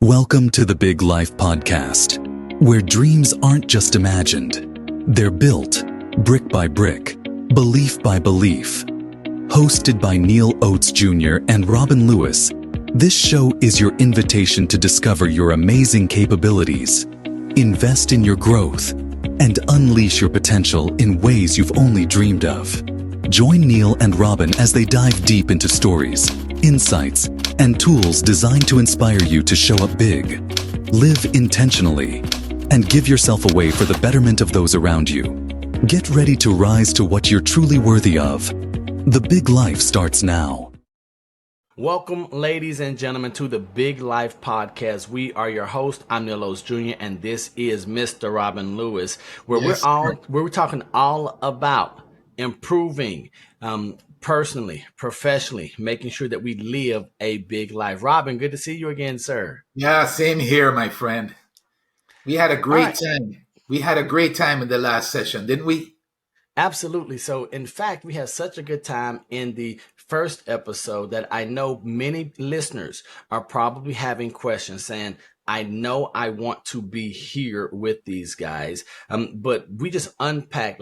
Welcome to the Big Life Podcast, where dreams aren't just imagined, they're built brick by brick, belief by belief. Hosted by Neal Oates Jr. and Robin Lewis, this show is your invitation to discover your amazing capabilities, invest in your growth, and unleash your potential in ways you've only dreamed of. Join Neal and Robin as they dive deep into stories, insights, and tools designed to inspire you to show up big, live intentionally, and give yourself away for the betterment of those around you. Get ready to rise to what you're truly worthy of. The Big Life starts now. Welcome, ladies and gentlemen, to the Big Life Podcast. We are your host. I'm Neal Oates Jr., and this is Mr. Robin Lewis, where we're talking all about improving personally, professionally, making sure that we live a big life. Robin, good to see you again, sir. Yeah, same here, my friend. We had a great time. We had a great time in the last session, didn't we? Absolutely. So, in fact, we had such a good time in the first episode that I know many listeners are probably having questions saying, I know I want to be here with these guys, but we just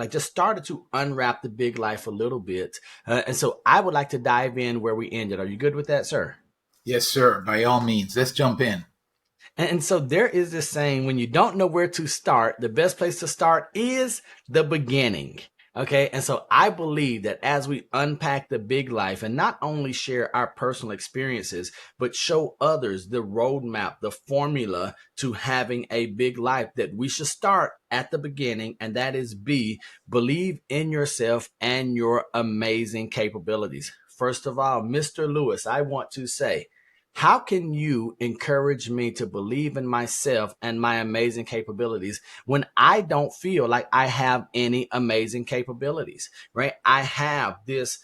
just started to unwrap the big life a little bit. And so I would like to dive in where we ended. Are you good with that, sir? Yes, sir. By all means, let's jump in. And so there is this saying, when you don't know where to start, the best place to start is the beginning. Okay. And so I believe that as we unpack the big life and not only share our personal experiences, but show others the roadmap, the formula to having a big life, that we should start at the beginning. And that is believe in yourself and your amazing capabilities. First of all, Mr. Lewis, I want to say, how can you encourage me to believe in myself and my amazing capabilities when I don't feel like I have any amazing capabilities, right? I have this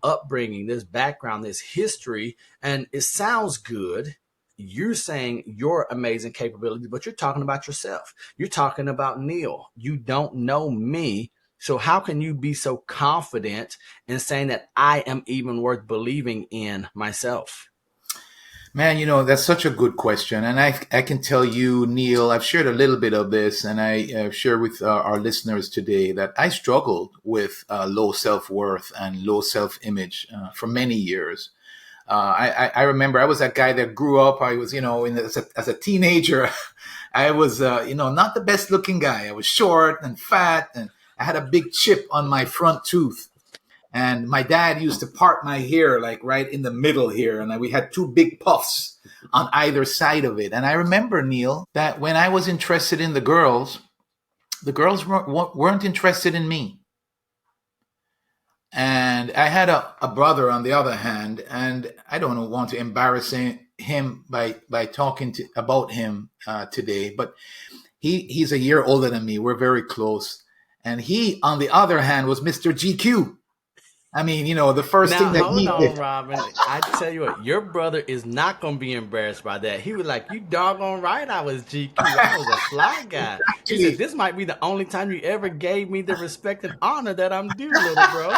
upbringing, this background, this history, and it sounds good. You're saying your amazing capabilities, but you're talking about yourself. You're talking about Neal. You don't know me. So how can you be so confident in saying that I am even worth believing in myself? Man, that's such a good question. And I can tell you, Neal, I've shared a little bit of this, and I share with our listeners today that I struggled with low self-worth and low self-image for many years. I remember I was that guy that grew up. I was, as a teenager, I was, not the best looking guy. I was short and fat, and I had a big chip on my front tooth. And my dad used to part my hair like right in the middle here. And we had two big puffs on either side of it. And I remember, Neal, that when I was interested in the girls weren't interested in me. And I had a brother on the other hand, and I don't want to embarrass him by talking about him today, but he's a year older than me. We're very close. And he, on the other hand, was Mr. GQ. I mean, the first thing that he did. Hold on, Robin. I tell you what, your brother is not going to be embarrassed by that. He was like, you doggone right I was GQ. I was a fly guy. He said, this might be the only time you ever gave me the respect and honor that I'm due, little bro.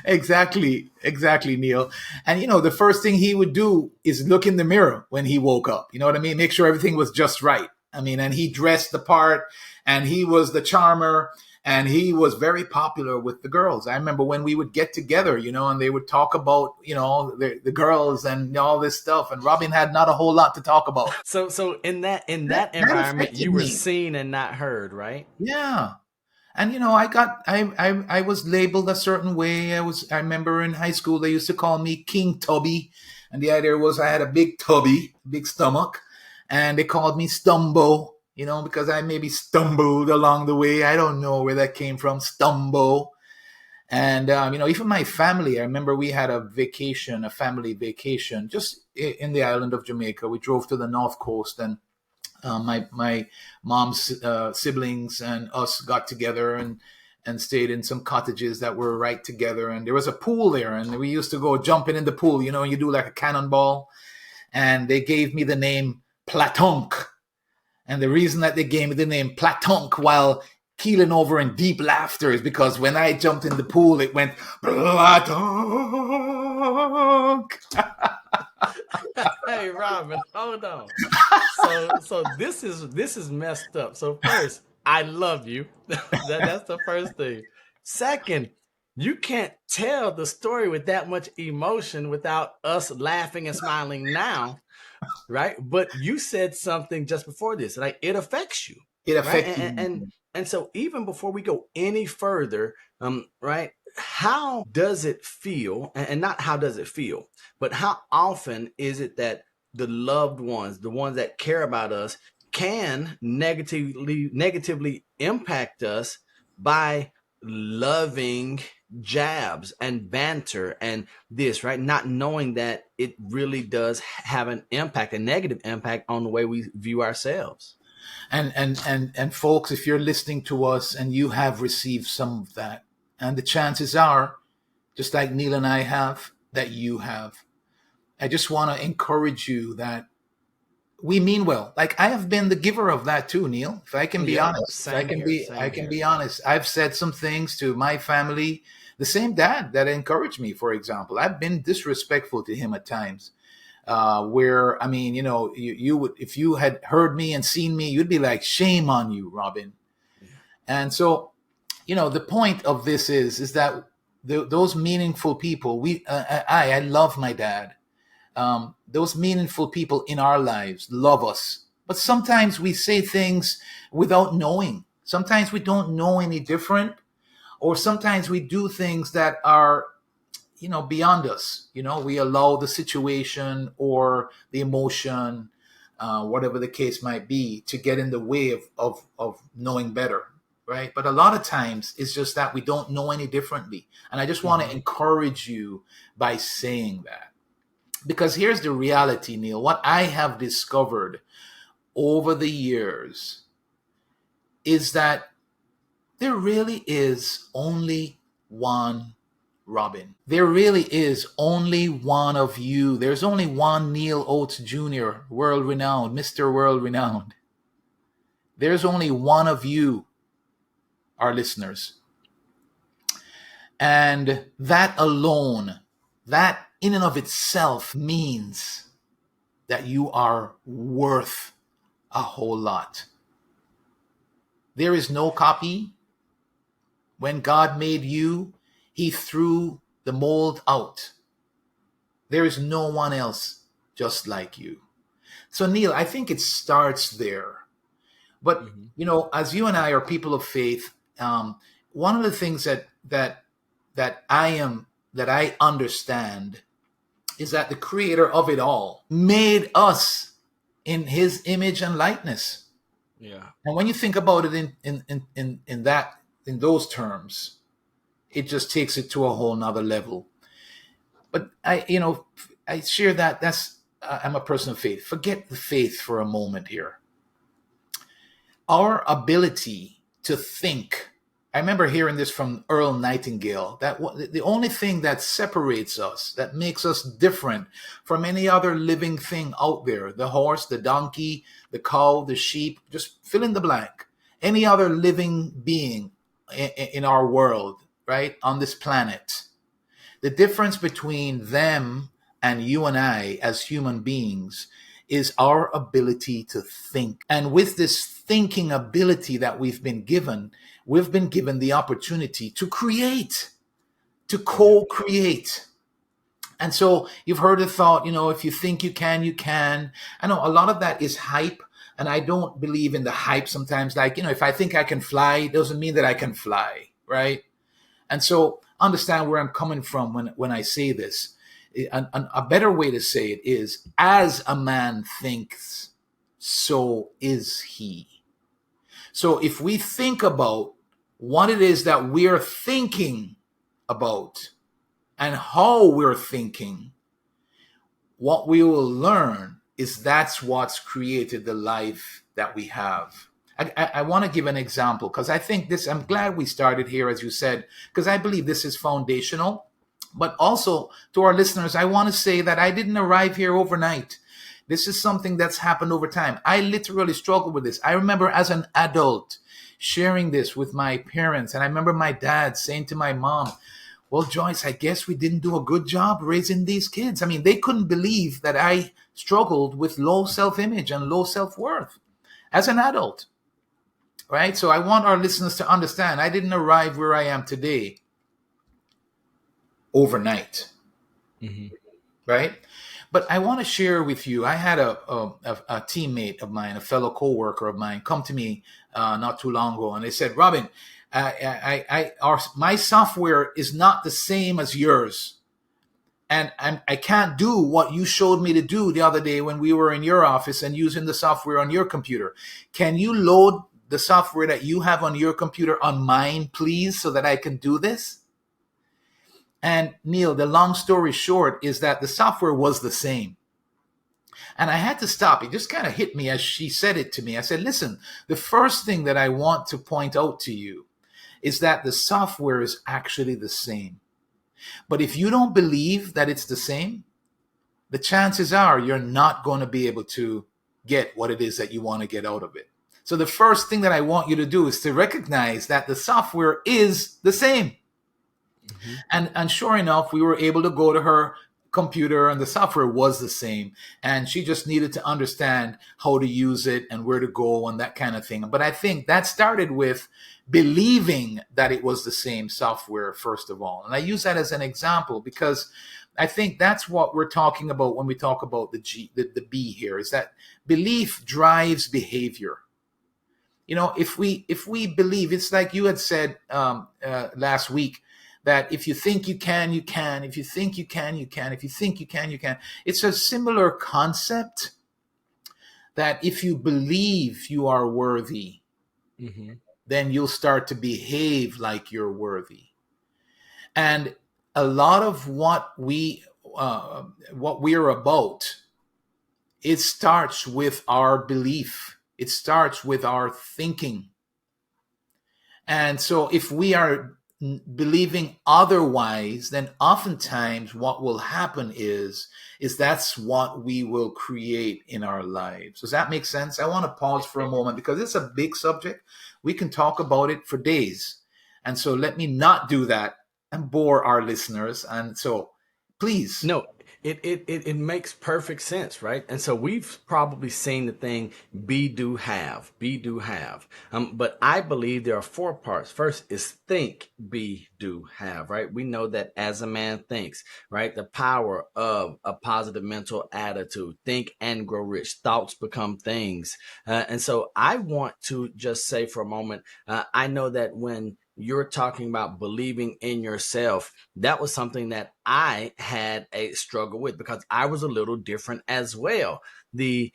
Exactly, Neal. And, the first thing he would do is look in the mirror when he woke up. You know what I mean? Make sure everything was just right. I mean, and he dressed the part, and he was the charmer. And he was very popular with the girls. I remember when we would get together, and they would talk about, the girls and all this stuff. And Robin had not a whole lot to talk about. So in that environment, you were seen and not heard, right? Yeah. And, I was labeled a certain way. I remember in high school, they used to call me King Tubby. And the idea was I had a big tubby, big stomach. And they called me Stumbo. Because I maybe stumbled along the way. I don't know where that came from, stumble. And, even my family, I remember we had a family vacation, just in the island of Jamaica. We drove to the North Coast, and my mom's siblings and us got together and stayed in some cottages that were right together. And there was a pool there, and we used to go jumping in the pool, and you do like a cannonball. And they gave me the name Platonk. And the reason that they gave me the name Platonk, while keeling over in deep laughter is because when I jumped in the pool, it went bladonk. Hey, Robin, hold on. So this is messed up. So first, I love you. That's the first thing. Second, you can't tell the story with that much emotion without us laughing and smiling now, right? But you said something just before this, like it affects you, It right? affected And me. and, and so even before we go any further, right? How does it feel? And not how does it feel, but how often is it that the loved ones, the ones that care about us, can negatively impact us by loving jabs and banter and this, right? Not knowing that it really does have an impact, a negative impact on the way we view ourselves. And folks, if you're listening to us and you have received some of that, and the chances are, just like Neil and I have, that you have, I just want to encourage you that we mean well. Like I have been the giver of that too, Neil. If I can be Yep, honest, if I same can here, be, I same can here. be honest. I've said some things to my family. The same dad that encouraged me, for example, I've been disrespectful to him at times. Where I mean, you would, if you had heard me and seen me, you'd be like, "Shame on you, Robin." Yeah. And so, the point of this is that those meaningful people. I love my dad. Those meaningful people in our lives love us. But sometimes we say things without knowing. Sometimes we don't know any different, or sometimes we do things that are, beyond us. We allow the situation or the emotion, whatever the case might be, to get in the way of knowing better. Right. But a lot of times it's just that we don't know any differently. And I just want to Mhm. encourage you by saying that. Because here's the reality, Neil. What I have discovered over the years is that there really is only one Robin. There really is only one of you. There's only one Neal Oates Jr., world renowned, Mr. World Renowned. There's only one of you, our listeners. And that alone, that in and of itself means that you are worth a whole lot. There is no copy. When God made you, he threw the mold out. There is no one else just like you. So, Neil, I think it starts there. But, Mhm. as you and I are people of faith, one of the things that I understand is that the creator of it all made us in his image and likeness. Yeah. And when you think about it in those terms, it just takes it to a whole nother level. But I share that. I'm a person of faith. Forget the faith for a moment here. Our ability to think. I remember hearing this from Earl Nightingale, that the only thing that separates us, that makes us different from any other living thing out there, the horse, the donkey, the cow, the sheep, just fill in the blank, any other living being in our world, right, on this planet, the difference between them and you and I as human beings is our ability to think. And with this thinking ability that we've been given the opportunity to create, to Yeah. co-create. And so you've heard the thought, if you think you can, you can. I know a lot of that is hype. And I don't believe in the hype sometimes. Like, if I think I can fly, it doesn't mean that I can fly, right? And so understand where I'm coming from when I say this. A better way to say it is, as a man thinks, so is he. So if we think about what it is that we're thinking about and how we're thinking, what we will learn is that's what's created the life that we have. I want to give an example because I think this, I'm glad we started here, as you said, because I believe this is foundational. But also to our listeners, I want to say that I didn't arrive here overnight. This is something that's happened over time. I literally struggled with this. I remember as an adult sharing this with my parents, and I remember my dad saying to my mom, well, Joyce, I guess we didn't do a good job raising these kids. I mean, they couldn't believe that I struggled with low self-image and low self-worth as an adult, right? So I want our listeners to understand I didn't arrive where I am today overnight, right? But I want to share with you, I had a teammate of mine, a fellow coworker of mine, come to me not too long ago, and they said, Robin, my software is not the same as yours. And I can't do what you showed me to do the other day when we were in your office and using the software on your computer. Can you load the software that you have on your computer on mine, please, so that I can do this? And Neal, the long story short is that the software was the same. And I had to stop. It just kind of hit me as she said it to me. I said, listen, the first thing that I want to point out to you is that the software is actually the same. But if you don't believe that it's the same, the chances are you're not going to be able to get what it is that you want to get out of it. So the first thing that I want you to do is to recognize that the software is the same. And sure enough, we were able to go to her computer and the software was the same. And she just needed to understand how to use it and where to go and that kind of thing. But I think that started with believing that it was the same software, first of all. And I use that as an example because I think that's what we're talking about when we talk about the B here, is that belief drives behavior. You know, if we believe, it's like you had said last week, that if you think you can, you can. If you think you can, you can. If you think you can, you can. It's a similar concept that if you believe you are worthy, then you'll start to behave like you're worthy. And a lot of what we're about, it starts with our belief. It starts with our thinking. And so if we are believing otherwise, then oftentimes what will happen is that's what we will create in our lives. Does that make sense? I want to pause for a moment because it's a big subject. We can talk about it for days. And so let me not do that and bore our listeners. And so please. No, it makes perfect sense, right? And so we've probably seen the thing be, do, have. But I believe there are four parts. First is think, be, do, have, right? We know that as a man thinks, right? The power of a positive mental attitude. Think and grow rich. Thoughts become things. And so I want to just say for a moment, I know that when you're talking about believing in yourself, that was something that I had a struggle with because I was a little different as well. The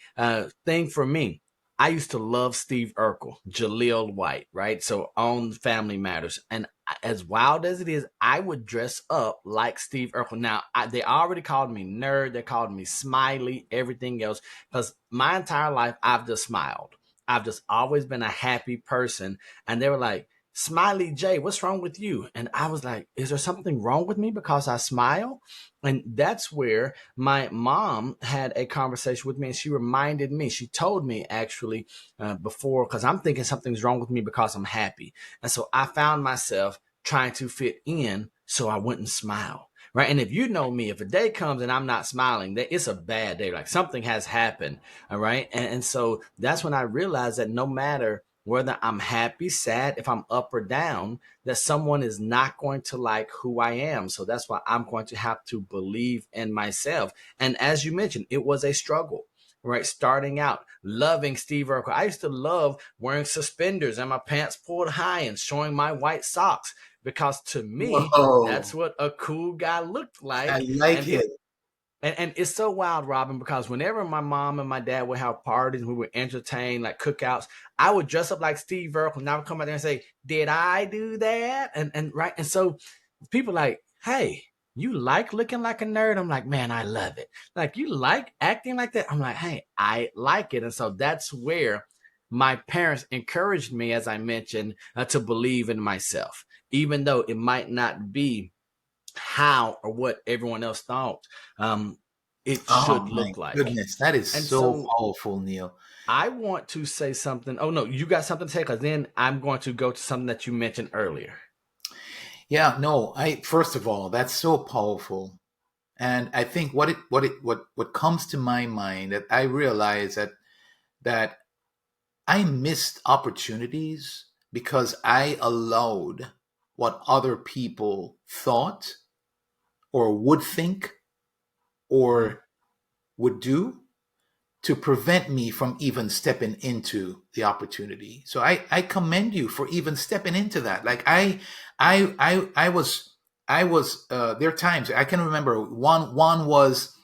thing for me, I used to love Steve Urkel, Jaleel White, right? So on Family Matters. And as wild as it is, I would dress up like Steve Urkel. Now, they already called me nerd. They called me smiley, everything else, because my entire life, I've just smiled. I've just always been a happy person. And they were like, Smiley J, what's wrong with you? And I was like, is there something wrong with me because I smile? And that's where my mom had a conversation with me and she reminded me, she told me actually before, because I'm thinking something's wrong with me because I'm happy. And so I found myself trying to fit in so I wouldn't smile. Right. And if you know me, if a day comes and I'm not smiling, it's a bad day. Like something has happened. All right. And so that's when I realized that no matter whether I'm happy, sad, if I'm up or down, that someone is not going to like who I am. So that's why I'm going to have to believe in myself. And as you mentioned, it was a struggle, right? Starting out, loving Steve Urkel. I used to love wearing suspenders and my pants pulled high and showing my white socks because to me, that's what a cool guy looked like. I like it. And it's so wild, Robin, because whenever my mom and my dad would have parties and we would entertain, like cookouts, I would dress up like Steve Urkel and I would come out there and say, did I do that? And right. And so people like, hey, you like looking like a nerd? I'm like, man, I love it. Like, you like acting like that? I'm like, hey, I like it. And so that's where my parents encouraged me, as I mentioned, to believe in myself, even though it might not be how or what everyone else thought. it Oh should my look like. goodness, that is And so so powerful, Neil. I want to say something. Oh no, you got something to say? Because then I'm going to go to something that you mentioned earlier. Yeah, no, I first of all, that's so powerful. And I think what comes to my mind, that I realize that I missed opportunities because I allowed what other people thought or would think Mhm. or would do to prevent me from even stepping into the opportunity. So I commend you for even stepping into that. Like I was there are times I can remember one was,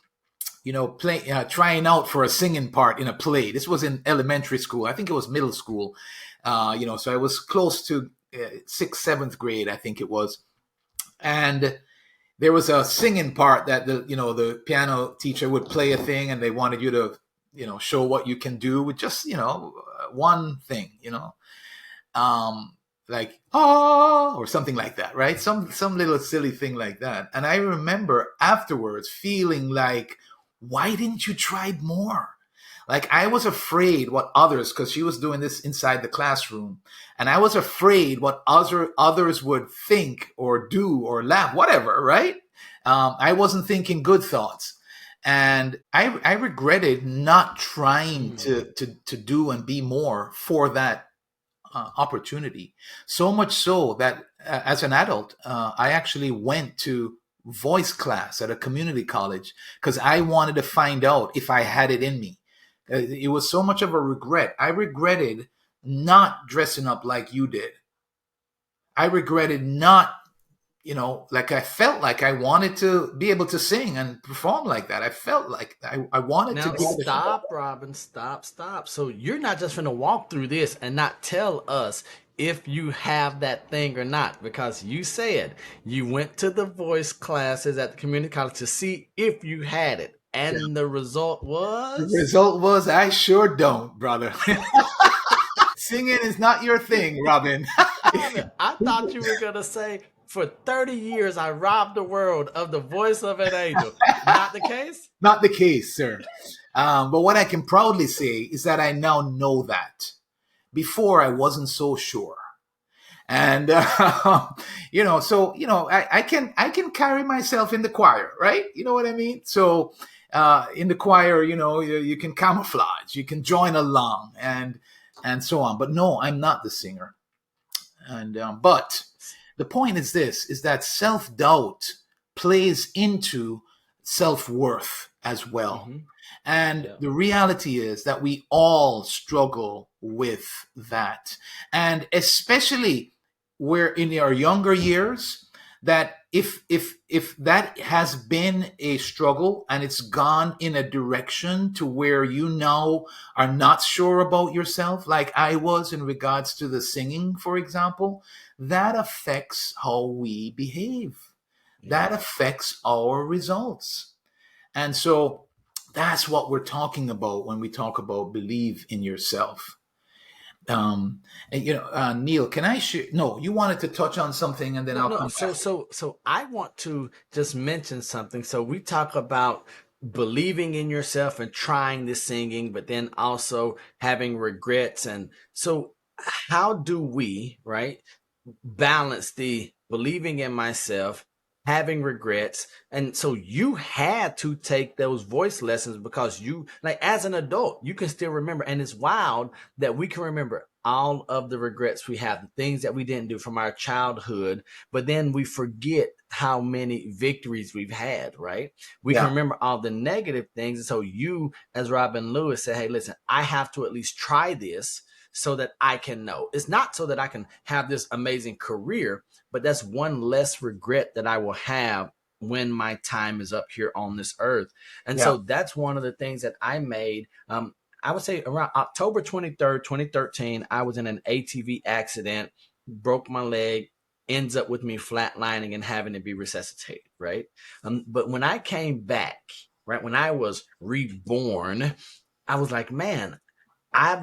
you know, play trying out for a singing part in a play. This was in elementary school. I think it was middle school. You know, so I was close to sixth, seventh grade, I think it was. And there was a singing part that the piano teacher would play a thing, and they wanted you to, show what you can do with just, one thing, um, like or something like that, right? Some little silly thing like that. And I remember afterwards feeling like, why didn't you try more? Like I was afraid what others, because she was doing this inside the classroom, and I was afraid what others would think or do or laugh, whatever, right? I wasn't thinking good thoughts, and I regretted not trying Mm. to do and be more for that opportunity. So much so that as an adult, I actually went to voice class at a community college because I wanted to find out if I had it in me. It was so much of a regret. I regretted not dressing up like you did. I regretted not, like I felt like I wanted to be able to sing and perform like that. I felt like I wanted to Now be able to. stop, Robin. Stop, stop. So you're not just gonna walk through this and not tell us if you have that thing or not, because you said you went to the voice classes at the community college to see if you had it, Yeah. and the result The was. result was I sure don't, brother. Singing is not your thing, Robin. I thought you were gonna say for 30 years I robbed the world of the voice of an angel. Not the case. Not the case, sir. But what I can proudly say is that I now know that. Before, I wasn't so sure. And I can carry myself in the choir, right? You know what I mean? So in the choir, you can camouflage, you can join along, and so on. But no, I'm not the singer. And but the point is this: is that self doubt plays into self worth as well. Mm-hmm. And Yeah. the reality is that we all struggle with that. And especially where in our younger years, that if that has been a struggle and it's gone in a direction to where you now are not sure about yourself, like I was in regards to the singing, for example, that affects how we behave. Yeah. That affects our results. And so that's what we're talking about when we talk about believe in yourself. Neil, can I share? No, you wanted to touch on something, and then No, I'll no. come So, back. so I want to just mention something. So we talk about believing in yourself and trying this singing, but then also having regrets. And so, how do we, right, balance the believing in myself, having regrets? And so you had to take those voice lessons because you, like, as an adult, you can still remember. And it's wild that we can remember all of the regrets we have, the things that we didn't do from our childhood, but then we forget how many victories we've had, right? We can Yeah, remember all the negative things. And so you, as Robin Lewis, said, hey, listen, I have to at least try this so that I can know. It's not so that I can have this amazing career, but that's one less regret that I will have when my time is up here on this earth. And yeah, so that's one of the things that I made. I would say around October 23rd, 2013, I was in an ATV accident, broke my leg, ends up with me flatlining and having to be resuscitated, right? But when I came back, right, when I was reborn, I was like, man, I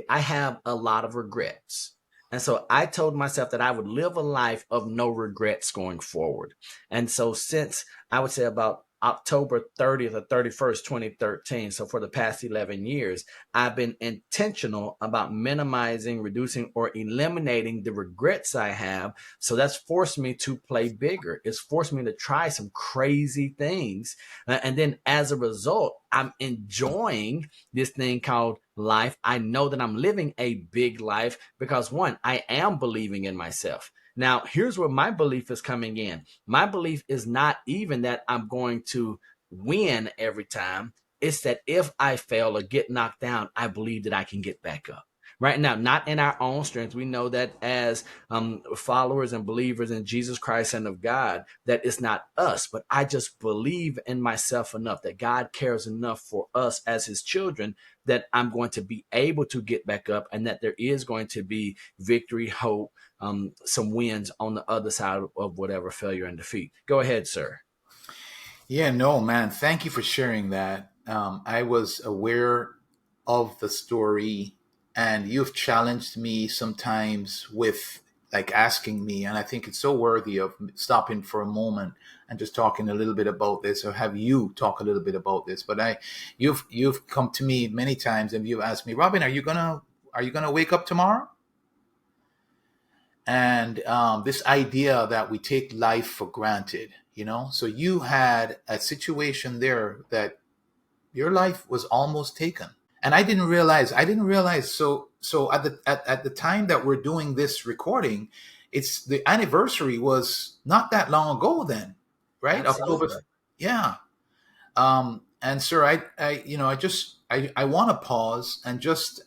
have a lot of regrets. And so I told myself that I would live a life of no regrets going forward. And so since I would say about October 30th or 31st, 2013. So for the past 11 years, I've been intentional about minimizing, reducing, or eliminating the regrets I have. So that's forced me to play bigger. It's forced me to try some crazy things. And then as a result, I'm enjoying this thing called life. I know that I'm living a big life because one, I am believing in myself. Now, here's where my belief is coming in. My belief is not even that I'm going to win every time. It's that if I fail or get knocked down, I believe that I can get back up. Right now, not in our own strength. We know that as followers and believers in Jesus Christ and of God, that it's not us, but I just believe in myself enough that God cares enough for us as his children that I'm going to be able to get back up and that there is going to be victory, hope, some wins on the other side of whatever failure and defeat. Go ahead, sir. Yeah, no, man. Thank you for sharing that. I was aware of the story, and you've challenged me sometimes with like asking me, and I think it's so worthy of stopping for a moment and just talking a little bit about this, or have you talk a little bit about this. But you've come to me many times and you've asked me, Robin, are you gonna wake up tomorrow? And this idea that we take life for granted, so you had a situation there that your life was almost taken, and I didn't realize. So at the time that we're doing this recording, it's the anniversary was not that long ago then, right? October. Absolutely. Yeah. And sir, I want to pause and just,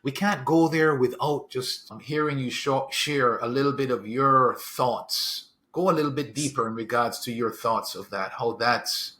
we can't go there without just hearing you share a little bit of your thoughts. Go a little bit deeper in regards to your thoughts of that, how that's,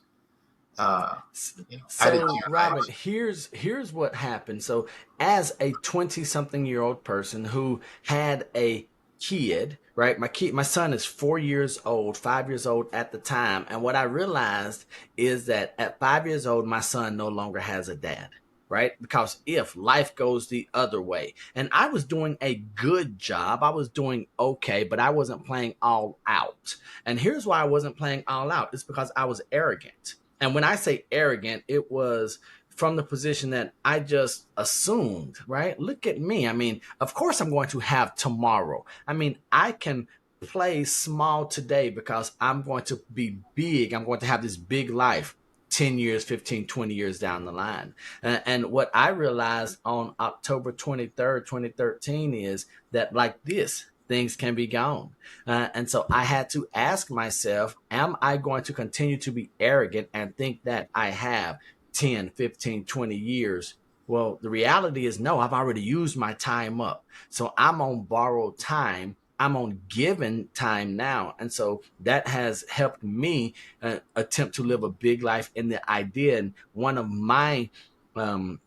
uh, added to So, your life. Robin, here's what happened. So, as a 20-something-year-old person who had a kid, right? My son is 4 years old, 5 years old at the time, and what I realized is that at 5 years old, my son no longer has a dad. Right? Because if life goes the other way, and I was doing a good job, I was doing okay, but I wasn't playing all out. And here's why I wasn't playing all out: it's because I was arrogant. And when I say arrogant, it was from the position that I just assumed, right? Look at me. I mean, of course I'm going to have tomorrow. I mean, I can play small today because I'm going to be big. I'm going to have this big life 10 years, 15, 20 years down the line. And what I realized on October 23rd, 2013 is that like this, things can be gone. And so I had to ask myself, am I going to continue to be arrogant and think that I have 10, 15, 20 years? Well, the reality is no, I've already used my time up. So I'm on borrowed time. I'm on given time now. And so that has helped me attempt to live a big life in the idea. And one of my um,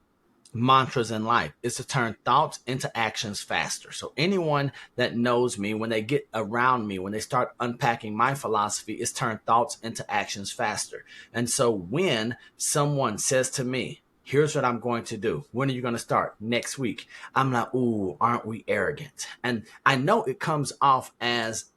mantras in life is to turn thoughts into actions faster. So anyone that knows me, when they get around me, when they start unpacking my philosophy, is turn thoughts into actions faster. And so when someone says to me, here's what I'm going to do. When are you going to start? Next week. I'm like, ooh, aren't we arrogant? And I know it comes off as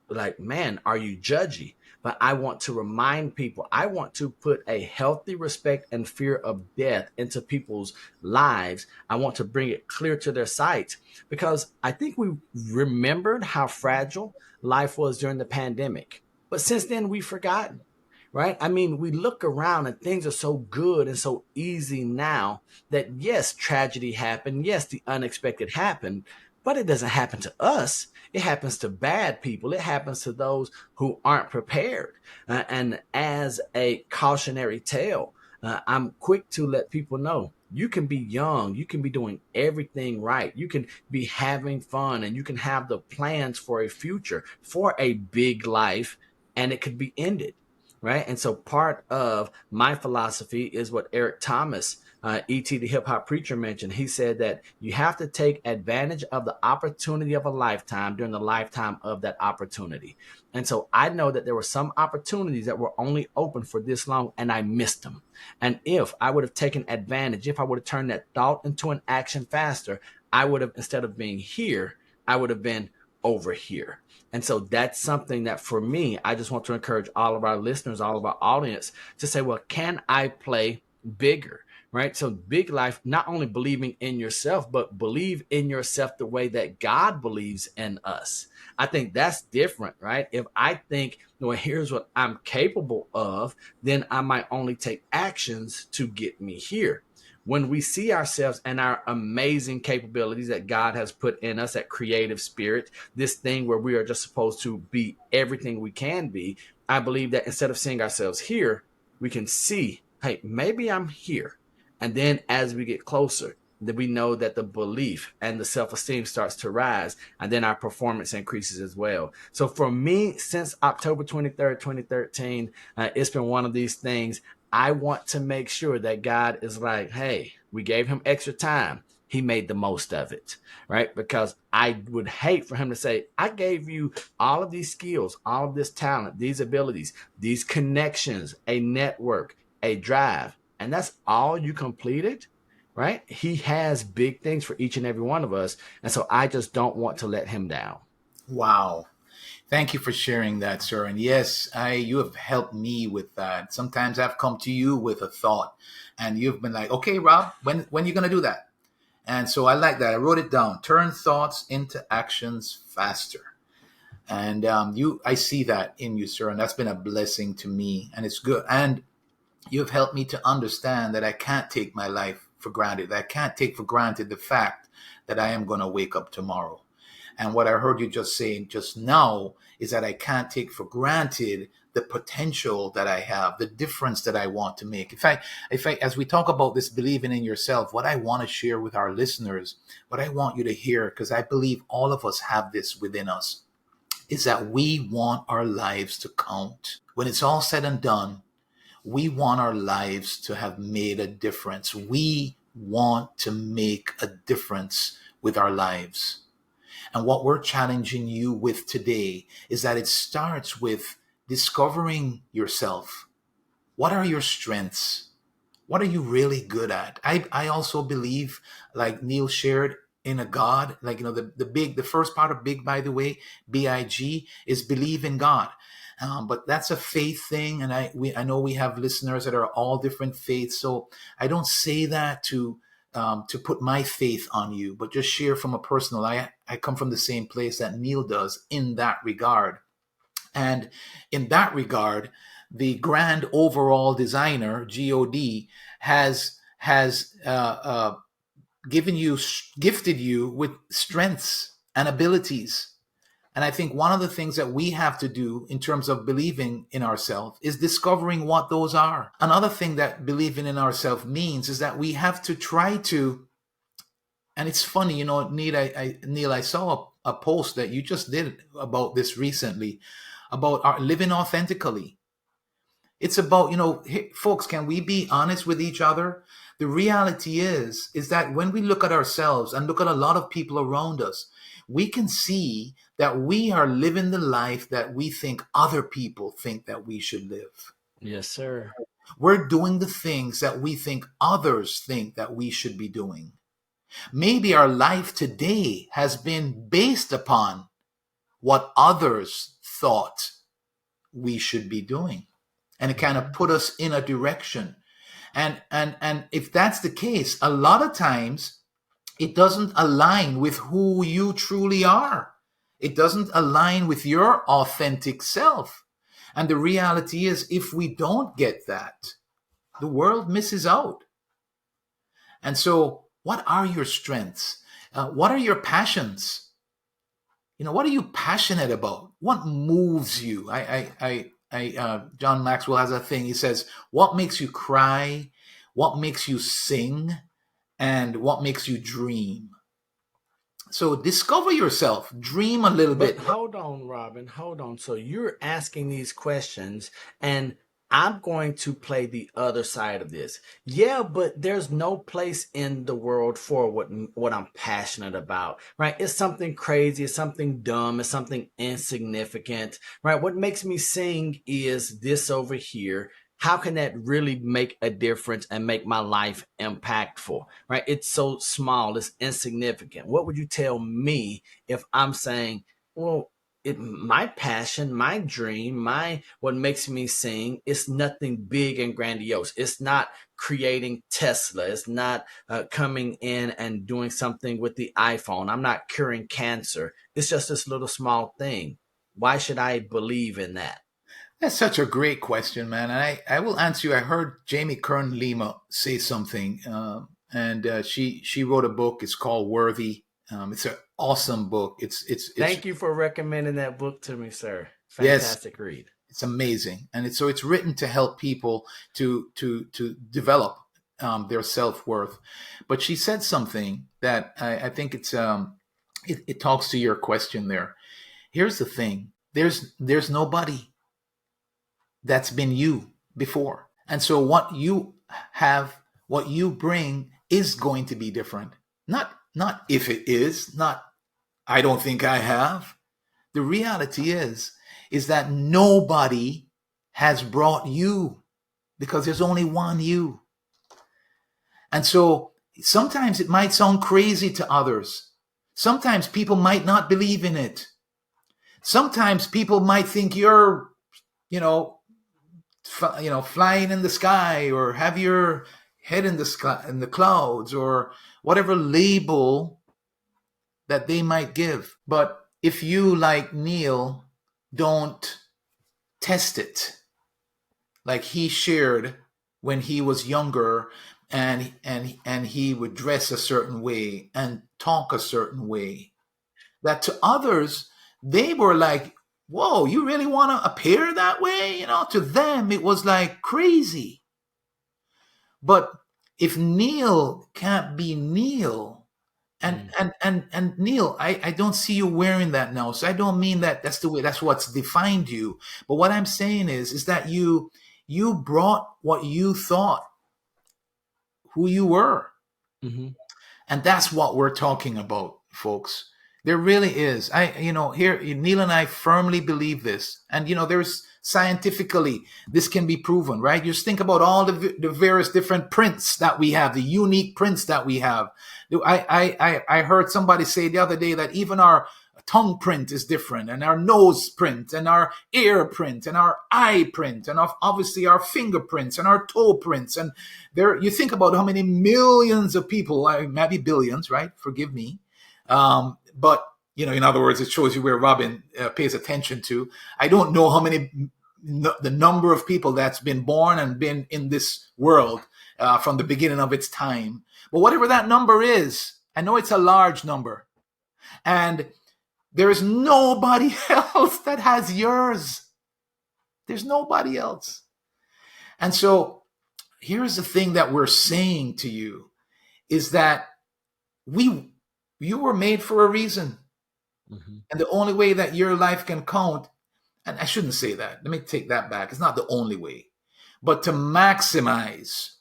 like, man, are you judgy? But I want to remind people, I want to put a healthy respect and fear of death into people's lives. I want to bring it clear to their sight because I think we remembered how fragile life was during the pandemic. But since then, we've forgotten, right? I mean, we look around and things are so good and so easy now that yes, tragedy happened. Yes, the unexpected happened, but it doesn't happen to us. It happens to bad people. It happens to those who aren't prepared. And as a cautionary tale, I'm quick to let people know you can be young, you can be doing everything right, you can be having fun, and you can have the plans for a future, for a big life, and it could be ended. Right. And so part of my philosophy is what Eric Thomas, E.T. the hip hop preacher, mentioned. He said that you have to take advantage of the opportunity of a lifetime during the lifetime of that opportunity. And so I know that there were some opportunities that were only open for this long and I missed them. And if I would have taken advantage, if I would have turned that thought into an action faster, I would have, instead of being here, I would have been over here. And so that's something that for me, I just want to encourage all of our listeners, all of our audience to say, well, can I play bigger? Right. So big life, not only believing in yourself, but believe in yourself the way that God believes in us. I think that's different, right? If I think, well, here's what I'm capable of, then I might only take actions to get me here. When we see ourselves and our amazing capabilities that God has put in us, that creative spirit, this thing where we are just supposed to be everything we can be, I believe that instead of seeing ourselves here, we can see, hey, maybe I'm here. And then as we get closer, then we know that the belief and the self-esteem starts to rise, and then our performance increases as well. So for me, since October 23rd, 2013, it's been one of these things. I want to make sure that God is like, hey, we gave him extra time. He made the most of it, right? Because I would hate for him to say, I gave you all of these skills, all of this talent, these abilities, these connections, a network, a drive, and that's all you completed, right? He has big things for each and every one of us. And so I just don't want to let him down. Wow. Thank you for sharing that, sir. And yes, you have helped me with that. Sometimes I've come to you with a thought, and you've been like, "Okay, Rob, when you gonna do that?" And so I like that. I wrote it down. Turn thoughts into actions faster. And I see that in you, sir, and that's been a blessing to me, and it's good. And you've helped me to understand that I can't take my life for granted. I can't take for granted the fact that I am going to wake up tomorrow. And what I heard you just saying just now is that I can't take for granted the potential that I have, the difference that I want to make. As we talk about this believing in yourself, what I want to share with our listeners, what I want you to hear, because I believe all of us have this within us, is that we want our lives to count. When it's all said and done, we want our lives to have made a difference. We want to make a difference with our lives. And what we're challenging you with today is that it starts with discovering yourself. What are your strengths? What are you really good at? I also believe, like Neal shared, in a God. Like, the first part of big, by the way, BIG, is believe in God. But that's a faith thing. And I know we have listeners that are all different faiths. So I don't say that to put my faith on you, but just share from a personal. I come from the same place that Neal does in that regard. And in that regard, the grand overall designer, God, has gifted you with strengths and abilities. And I think one of the things that we have to do in terms of believing in ourselves is discovering what those are. Another thing that believing in ourselves means is that we have to try to, and it's funny, Neal, I saw a post that you just did about this recently, about living authentically. It's about, hey, folks, can we be honest with each other? The reality is that when we look at ourselves and look at a lot of people around us, we can see that we are living the life that we think other people think that we should live. Yes, sir. We're doing the things that we think others think that we should be doing. Maybe our life today has been based upon what others thought we should be doing. And it kind of put us in a direction. And if that's the case, a lot of times it doesn't align with who you truly are. It doesn't align with your authentic self. And the reality is, if we don't get that, the world misses out. And so, what are your strengths? What are your passions? What are you passionate about? What moves you? John Maxwell has a thing. He says, what makes you cry? What makes you sing? And what makes you dream? So discover yourself, dream a little But bit. hold on, Robin, hold on. So you're asking these questions, and I'm going to play the other side of this. Yeah, but there's no place in the world for what I'm passionate about, right? It's something crazy, it's something dumb, it's something insignificant, right? What makes me sing is this over here. How can that really make a difference and make my life impactful, right? It's so small, it's insignificant. What would you tell me if I'm saying, Well, my passion, my dream, my what makes me sing is nothing big and grandiose. It's not creating Tesla. It's not coming in and doing something with the iPhone. I'm not curing cancer. It's just this little small thing. Why should I believe in that? That's such a great question, man. And I will answer you. I heard Jamie Kern Lima say something, and she wrote a book. It's called Worthy. It's an awesome book. It's Thank you for recommending that book to me, sir. yes, Fantastic read. it's amazing, and it's written to help people to develop their self worth. But she said something that I think it talks to your question there. Here's the thing: there's nobody that's been you before. And so what you have, what you bring is going to be different. Not if it is, not I don't think I have. The reality is that nobody has brought you because there's only one you. And so sometimes it might sound crazy to others. Sometimes people might not believe in it. Sometimes people might think you're, you know, flying in the sky, or have your head in the sky, in the clouds, or whatever label that they might give. But if you, like Neal, don't test it, like he shared when he was younger, and he would dress a certain way and talk a certain way, that to others they were like, whoa, you really want to appear that way? To them it was like crazy. But if Neal can't be Neal, and Neal, I don't see you wearing that now, so I don't mean that that's the way, that's what's defined you. But what I'm saying is that you brought what you thought who you were. Mm-hmm. And that's what we're talking about, folks. There really is. Here, Neal and I firmly believe this. And, there's scientifically, this can be proven, right? Just think about all the various different prints that we have, the unique prints that we have. I heard somebody say the other day that even our tongue print is different, and our nose print, and our ear print, and our eye print, and obviously our fingerprints and our toe prints. And there, you think about how many millions of people, maybe billions, right? Forgive me. But in other words, it shows you where Robin pays attention to. I don't know how many, the number of people that's been born and been in this world from the beginning of its time. But whatever that number is, I know it's a large number. And there is nobody else that has yours. There's nobody else. And so here's the thing that we're saying to you is that you were made for a reason. Mm-hmm. And the only way that your life can count, and I shouldn't say that, let me take that back. It's not the only way, but to maximize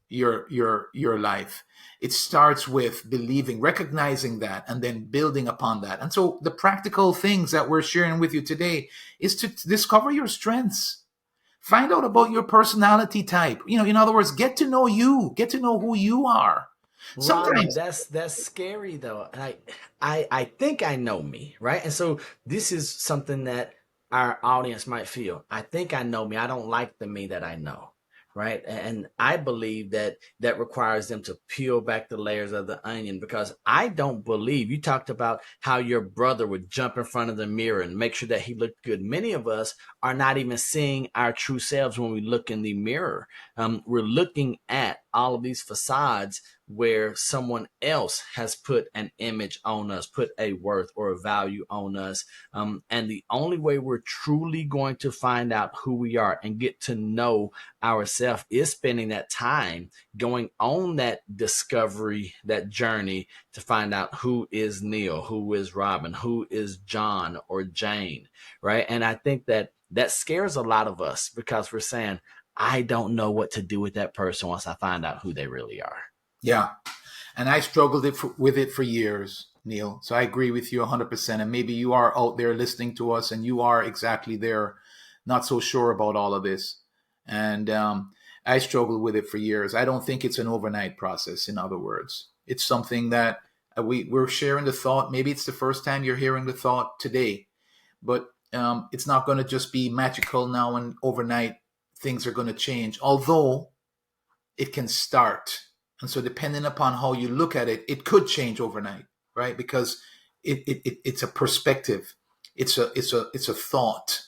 your life, it starts with believing, recognizing that, and then building upon that. And so the practical things that we're sharing with you today is to discover your strengths. Find out about your personality type. In other words, get to know you, get to know who you are. Sometimes that's scary though. And I think I know me, right? And so this is something that our audience might feel. I think I know me. I don't like the me that I know. Right. And I believe that requires them to peel back the layers of the onion, because I don't believe, you talked about how your brother would jump in front of the mirror and make sure that he looked good. Many of us are not even seeing our true selves when we look in the mirror. We're looking at all of these facades where someone else has put an image on us, put a worth or a value on us. And the only way we're truly going to find out who we are and get to know ourselves is spending that time going on that discovery, that journey to find out who is Neal, who is Robin, who is John or Jane, right? And I think that scares a lot of us because we're saying, I don't know what to do with that person once I find out who they really are. Yeah. And I struggled with it for years, Neal. So I agree with you 100%. And maybe you are out there listening to us and you are exactly there, not so sure about all of this. And I struggled with it for years. I don't think it's an overnight process, in other words. It's something that we're sharing the thought. Maybe it's the first time you're hearing the thought today, but it's not going to just be magical now and overnight things are going to change. Although it can start, and so depending upon how you look at it, it could change overnight, right? Because it's a perspective, it's a thought.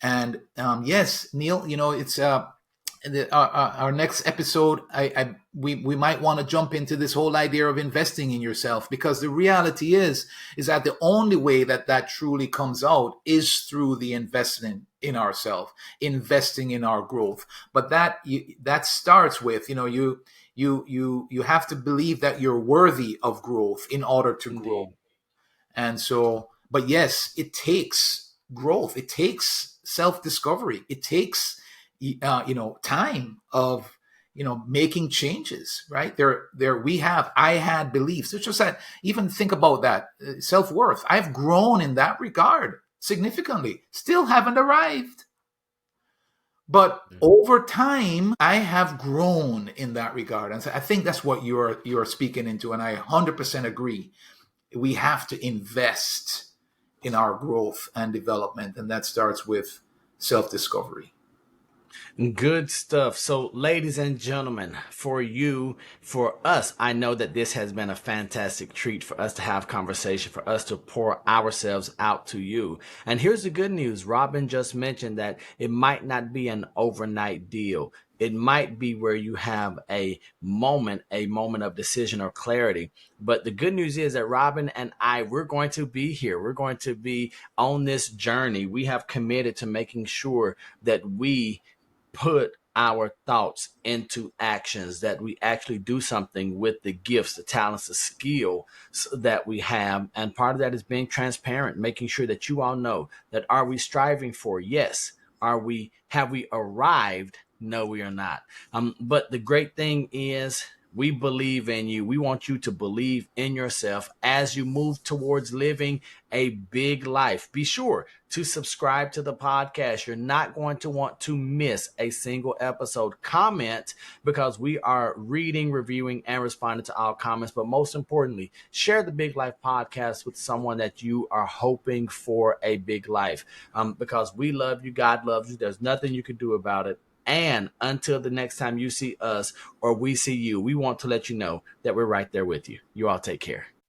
And yes, Neil, it's our next episode. We might want to jump into this whole idea of investing in yourself, because the reality is that the only way that truly comes out is through the investment in ourselves, investing in our growth. But that starts with you have to believe that you're worthy of growth in order to grow. Indeed. And so, but yes, it takes growth. It takes self-discovery. It takes, time of, making changes, right? I had beliefs. It's just that, even think about that, self-worth. I've grown in that regard significantly. Still haven't arrived. But over time, I have grown in that regard. And so I think that's what you're speaking into. And I 100% agree. We have to invest in our growth and development, and that starts with self-discovery. Good stuff. So, ladies and gentlemen, for us, I know that this has been a fantastic treat for us to have conversation, for us to pour ourselves out to you. And here's the good news. Robin just mentioned that it might not be an overnight deal. It might be where you have a moment of decision or clarity. But the good news is that Robin and I, we're going to be here. We're going to be on this journey. We have committed to making sure that we put our thoughts into actions, that we actually do something with the gifts, the talents, the skill that we have. And part of that is being transparent, making sure that you all know that, are we striving for? Yes. Have we arrived? No, we are not. But the great thing is, we believe in you. We want you to believe in yourself as you move towards living a big life. Be sure to subscribe to the podcast. You're not going to want to miss a single episode. Comment, because we are reading, reviewing, and responding to all comments. But most importantly, share the Big Life podcast with someone that you are hoping for a big life. Because we love you. God loves you. There's nothing you can do about it. And until the next time you see us or we see you, we want to let you know that we're right there with you. You all take care.